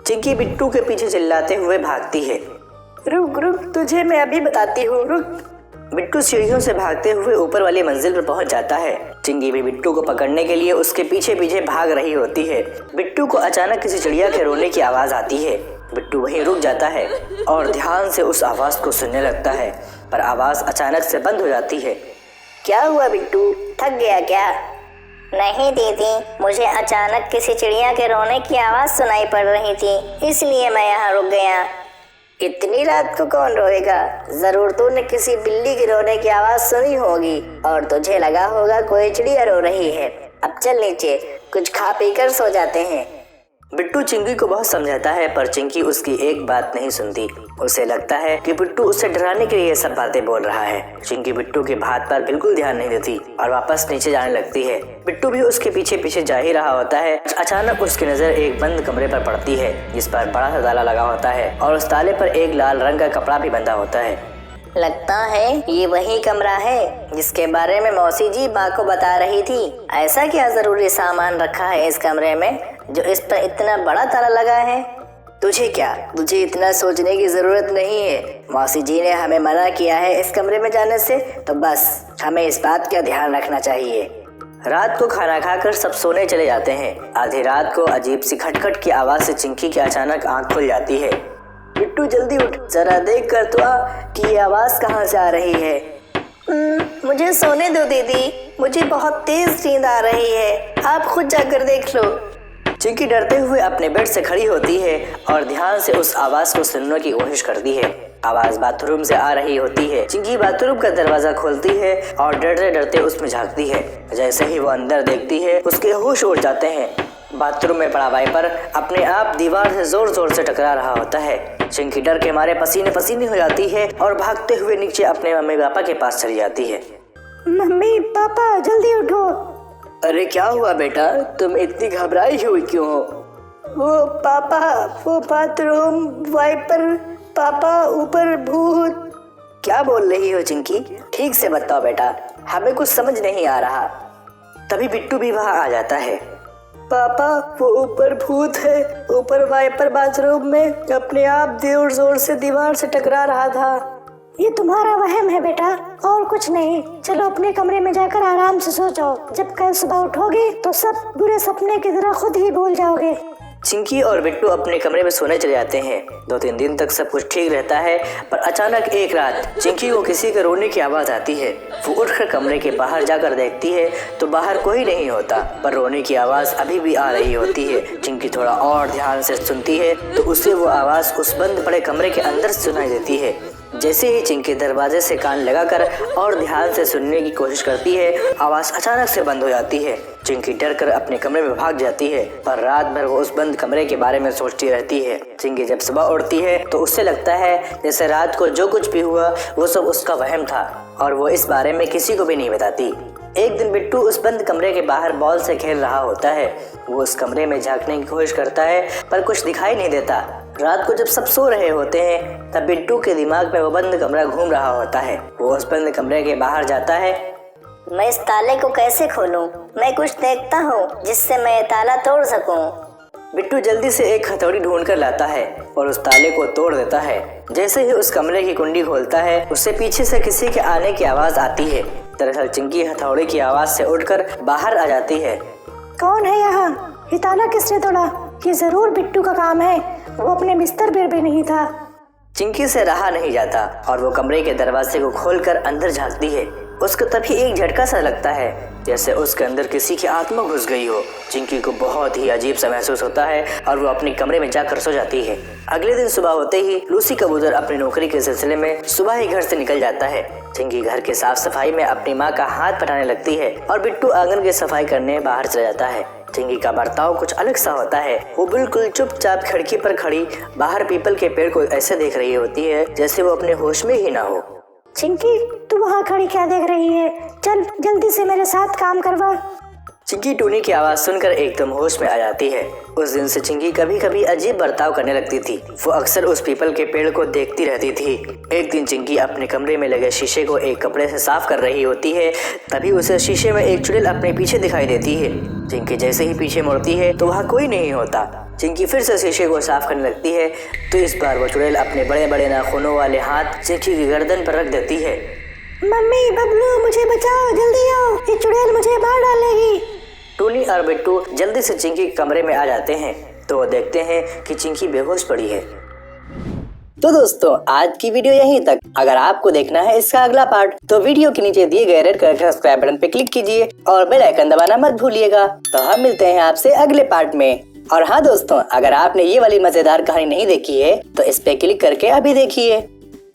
चिंकी बिट्टू के पीछे चिल्लाते हुए भागती है। रुक रुक, तुझे मैं अभी बताती हूँ, रुक। बिट्टू सीढ़ियों से भागते हुए ऊपर वाली मंजिल पर पहुंच जाता है। चिंकी भी बिट्टू को पकड़ने के लिए उसके पीछे पीछे भाग रही होती है। बिट्टू को अचानक किसी चिड़िया के रोने की आवाज आती है। बिट्टू वहीं रुक जाता है और ध्यान से उस आवाज को सुनने लगता है, पर आवाज अचानक से बंद हो जाती है। क्या हुआ बिट्टू, थक गया क्या? नहीं दीदी, मुझे अचानक किसी चिड़िया के रोने की आवाज सुनाई पड़ रही थी, इसलिए मैं यहाँ रुक गया। इतनी रात को कौन रोएगा? जरूर तूने किसी बिल्ली की रोने की आवाज सुनी होगी और तुझे लगा होगा कोई चिड़िया रो रही है। अब चल नीचे, कुछ खा पी कर सो जाते हैं। बिट्टू चिंकी को बहुत समझाता है, पर चिंकी उसकी एक बात नहीं सुनती। उसे लगता है कि बिट्टू उसे डराने के लिए ये सब बातें बोल रहा है। चिंकी बिट्टू की बात पर बिल्कुल ध्यान नहीं देती और वापस नीचे जाने लगती है। बिट्टू भी उसके पीछे पीछे जा ही रहा होता है। अचानक उसकी नजर एक बंद कमरे पर पड़ती है, जिस पर बड़ा सा ताला लगा होता है और उस ताले पर एक लाल रंग का कपड़ा भी बंधा होता है। लगता है ये वही कमरा है जिसके बारे में मौसी जी माँ को बता रही थी। ऐसा क्या जरूरी सामान रखा है इस कमरे में जो इस पर इतना बड़ा ताला लगा है? तुझे क्या, तुझे इतना सोचने की जरूरत नहीं है। मौसी जी ने हमें मना किया है इस कमरे में जाने से, तो बस हमें इस बात का ध्यान रखना चाहिए। रात को खाना खाकर सब सोने चले जाते हैं। आधी रात को अजीब सी खटखट की आवाज से चिंकी की अचानक आंख खुल जाती है। बिट्टू जल्दी उठ, जरा देख कर तो आ कि ये आवाज कहाँ से आ रही है। मुझे सोने दो दीदी, मुझे बहुत तेज नींद आ रही है, आप खुद जाकर देख लो। चिंकी डरते हुए अपने बेड से खड़ी होती है और ध्यान से उस आवाज को सुनने की कोशिश करती है। आवाज बाथरूम से आ रही होती है। चिंकी बाथरूम का दरवाजा खोलती है और डरते डरते उसमें झांकती है। जैसे ही वो अंदर देखती है, उसके होश उड़ जाते हैं। बाथरूम में पड़ा वाइपर अपने आप दीवार से जोर जोर से टकरा रहा होता है। चिंकी डर के मारे पसीने पसीने हो जाती है और भागते हुए नीचे अपने मम्मी पापा के पास चली जाती है। मम्मी पापा जल्दी उठो। अरे क्या हुआ बेटा, तुम इतनी घबराई हुई क्यों हो? वो पापा, वो बाथरूम वाइपर, पापा ऊपर भूत। क्या बोल रही हो चिंकी? ठीक से बताओ बेटा, हमें कुछ समझ नहीं आ रहा। तभी बिट्टू भी वहाँ आ जाता है। पापा वो ऊपर भूत है, ऊपर वाइपर बाथरूम में अपने आप जोर जोर से दीवार से टकरा रहा था। ये तुम्हारा वहम है बेटा, और कुछ नहीं। चलो अपने कमरे में जाकर आराम से सो जाओ। जब कल सुबह उठोगे तो सब बुरे सपने की तरह खुद ही भूल जाओगे। चिंकी और बिट्टू अपने कमरे में सोने चले जाते हैं। 2-3 दिन तक सब कुछ ठीक रहता है, पर अचानक एक रात चिंकी को किसी के रोने की आवाज आती है। वो उठकर कमरे के बाहर जाकर देखती है तो बाहर कोई नहीं होता, पर रोने की आवाज अभी भी आ रही होती है। चिंकी थोड़ा और ध्यान से सुनती है तो उसे वो आवाज उस बंद पड़े कमरे के अंदर सुनाई देती है। जैसे ही चिंकी दरवाजे से कान लगाकर और ध्यान से सुनने की कोशिश करती है, आवाज अचानक से बंद हो जाती है। चिंकी डर कर अपने कमरे में भाग जाती है, पर रात भर वो उस बंद कमरे के बारे में सोचती रहती है। चिंकी जब सुबह उठती है तो उससे लगता है जैसे रात को जो कुछ भी हुआ वो सब उसका वहम था और वो इस बारे में किसी को भी नहीं बताती। एक दिन बिट्टू उस बंद कमरे के बाहर बॉल से खेल रहा होता है। वो उस कमरे में झांकने की कोशिश करता है, पर कुछ दिखाई नहीं देता। रात को जब सब सो रहे होते हैं, तब बिट्टू के दिमाग में वो बंद कमरा घूम रहा होता है। वो उस बंद कमरे के बाहर जाता है। मैं इस ताले को कैसे खोलूं? मैं कुछ देखता हूँ जिससे मैं ये ताला तोड़ सकूं। बिट्टू जल्दी से एक हथौड़ी ढूंढ कर लाता है और उस ताले को तोड़ देता है। जैसे ही उस कमरे की कुंडी खोलता है, उससे पीछे से किसी के आने की आवाज आती है। दरअसल चिंकी हथौड़ी की आवाज से उठकर बाहर आ जाती है। कौन है यहाँ? ये ताला किसने तोड़ा? ये जरूर बिट्टू का काम है, वो अपने बिस्तर पर भी नहीं था। चिंकी से रहा नहीं जाता और वो कमरे के दरवाजे को खोलकर अंदर झांकती है। उसको तभी एक झटका सा लगता है, जैसे उसके अंदर किसी की आत्मा घुस गई हो। चिंकी को बहुत ही अजीब सा महसूस होता है और वो अपने कमरे में जाकर सो जाती है। अगले दिन सुबह होते ही लूसी कबूतर अपनी नौकरी के सिलसिले में सुबह ही घर से निकल जाता है। चिंकी घर की साफ सफाई में अपनी माँ का हाथ बटाने लगती है और बिट्टू आंगन की सफाई करने बाहर चला जाता है। चिंकी का बर्ताव कुछ अलग सा होता है। वो बिल्कुल चुपचाप खिड़की पर खड़ी बाहर पीपल के पेड़ को ऐसे देख रही होती है जैसे वो अपने होश में ही ना हो। चिंकी, तू वहाँ खड़ी क्या देख रही है? चल जल्दी से मेरे साथ काम करवा। चिंकी टूनी की आवाज सुनकर एकदम होश में आ जाती है। उस दिन से चिंकी कभी कभी अजीब बर्ताव करने लगती थी। वो अक्सर उस पीपल के पेड़ को देखती रहती थी। एक दिन चिंकी अपने कमरे में लगे शीशे को एक कपड़े से साफ कर रही होती है, तभी उसे शीशे में एक चुड़ैल अपने पीछे दिखाई देती है। चिंकी जैसे ही पीछे मुड़ती है तो वहाँ कोई नहीं होता। चिंकी फिर से शीशे को साफ करने लगती है तो इस बार वो चुड़ैल अपने बड़े बड़े नाखूनों वाले हाथ चिंकी की गर्दन पर रख देती है। मम्मी, बबलू, मुझे बचाओ, जल्दी आओ, ये चुड़ैल मुझे मार डालेगी। टूनी और बिट्टू जल्दी से चिंकी के कमरे में आ जाते हैं तो वो देखते हैं कि चिंकी बेहोश पड़ी है। तो दोस्तों, आज की वीडियो यहीं तक। अगर आपको देखना है इसका अगला पार्ट तो वीडियो के नीचे दिए गए रेड कलर के सब्सक्राइब बटन पे क्लिक कीजिए और बेल आइकन दबाना मत भूलिएगा। तो हम मिलते हैं आपसे अगले पार्ट में। और हाँ दोस्तों, अगर आपने ये वाली मजेदार कहानी नहीं देखी है तो इस पे क्लिक करके अभी देखिए।